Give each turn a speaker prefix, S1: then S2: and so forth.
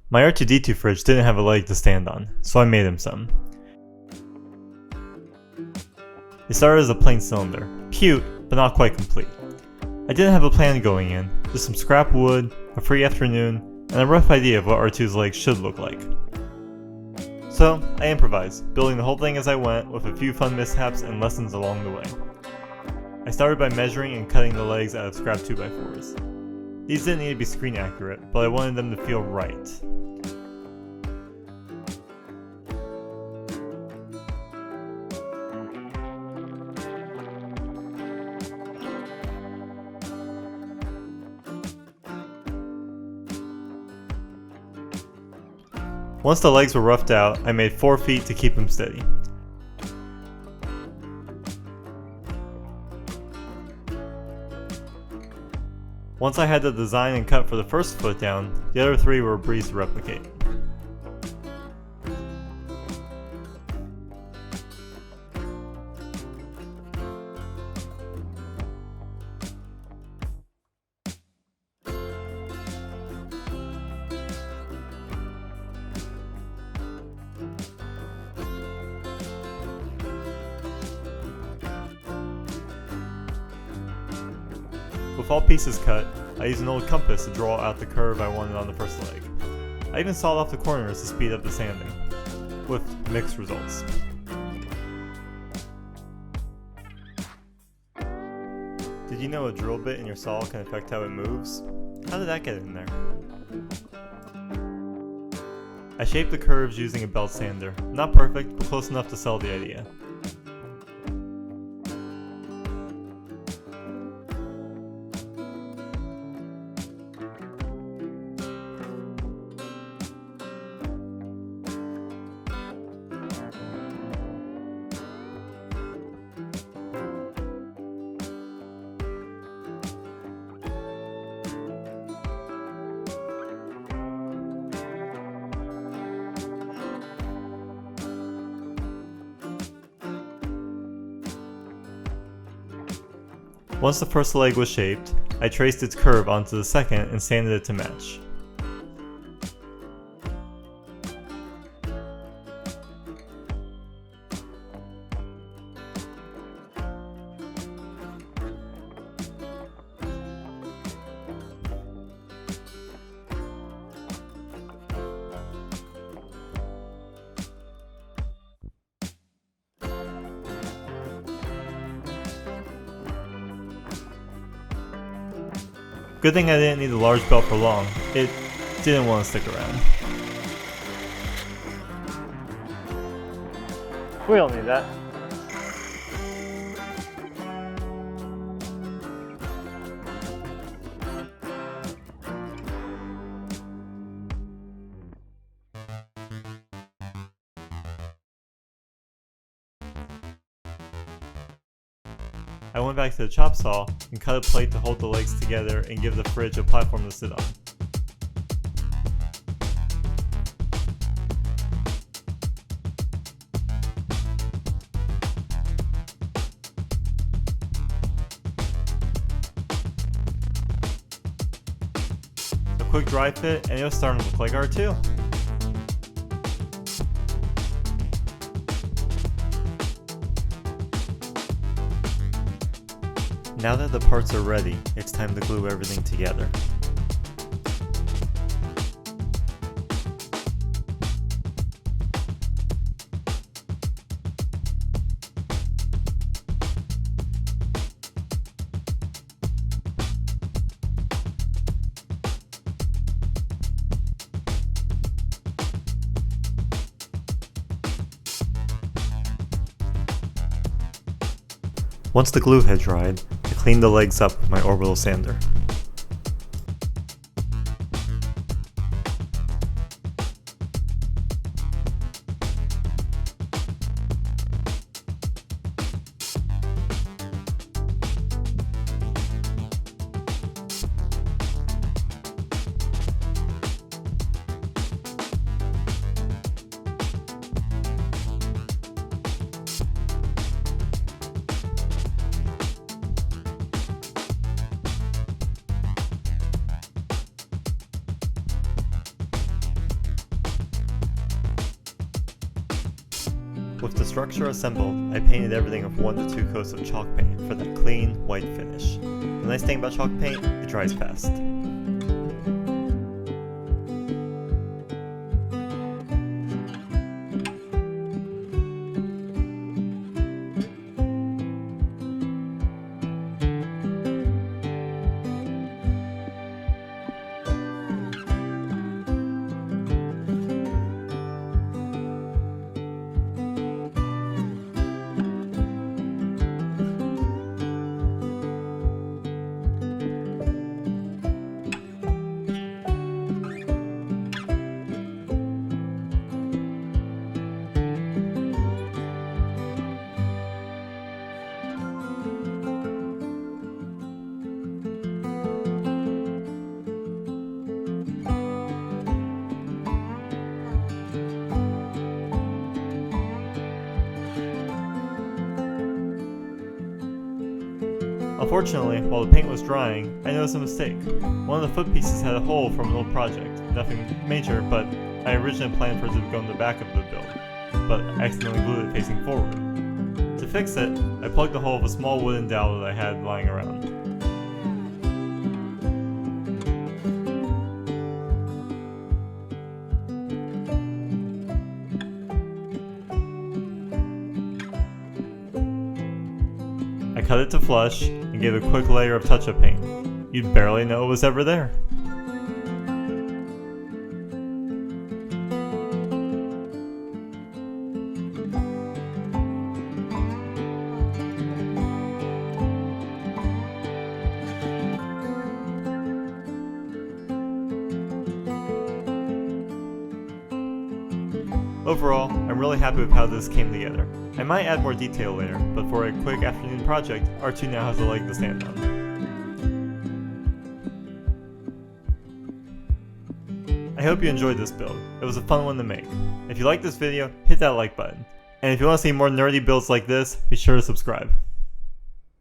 S1: My R2-D2 fridge didn't have a leg to stand on, so I made him some. It started as a plain cylinder, cute, but not quite complete. I didn't have a plan going in, just some scrap wood, a free afternoon, and a rough idea of what R2's legs should look like. So, I improvised, building the whole thing as I went with a few fun mishaps and lessons along the way. I started by measuring and cutting the legs out of scrap 2x4s. These didn't need to be screen accurate, but I wanted them to feel right. Once the legs were roughed out, I made 4 feet to keep them steady. Once I had the design and cut for the first foot down, the other 3 were a breeze to replicate. With all pieces cut, I used an old compass to draw out the curve I wanted on the first leg. I even sawed off the corners to speed up the sanding, with mixed results. Did you know a drill bit in your saw can affect how it moves? How did that get in there? I shaped the curves using a belt sander. Not perfect, but close enough to sell the idea. Once the first leg was shaped, I traced its curve onto the second and sanded it to match. Good thing I didn't need a large belt for long. It didn't want to stick around.
S2: We don't need that.
S1: I went back to the chop saw and cut a plate to hold the legs together and give the fridge a platform to sit on. A quick dry fit and it was starting to look like R2. Now that the parts are ready, it's time to glue everything together. Once the glue had dried, I cleaned the legs up with my orbital sander. With the structure assembled, I painted everything with 1 to 2 coats of chalk paint for that clean, white finish. The nice thing about chalk paint, it dries fast. Unfortunately, while the paint was drying, I noticed a mistake. One of the foot pieces had a hole from an old project. Nothing major, but I originally planned for it to go in the back of the build, but I accidentally glued it facing forward. To fix it, I plugged the hole with a small wooden dowel that I had lying around. I cut it to flush and gave a quick layer of touch-up paint. You'd barely know it was ever there. Overall, I'm really happy with how this came together. I might add more detail later, but for a quick afternoon project, R2 now has a leg to stand on. I hope you enjoyed this build. It was a fun one to make. If you liked this video, hit that like button. And if you want to see more nerdy builds like this, be sure to subscribe.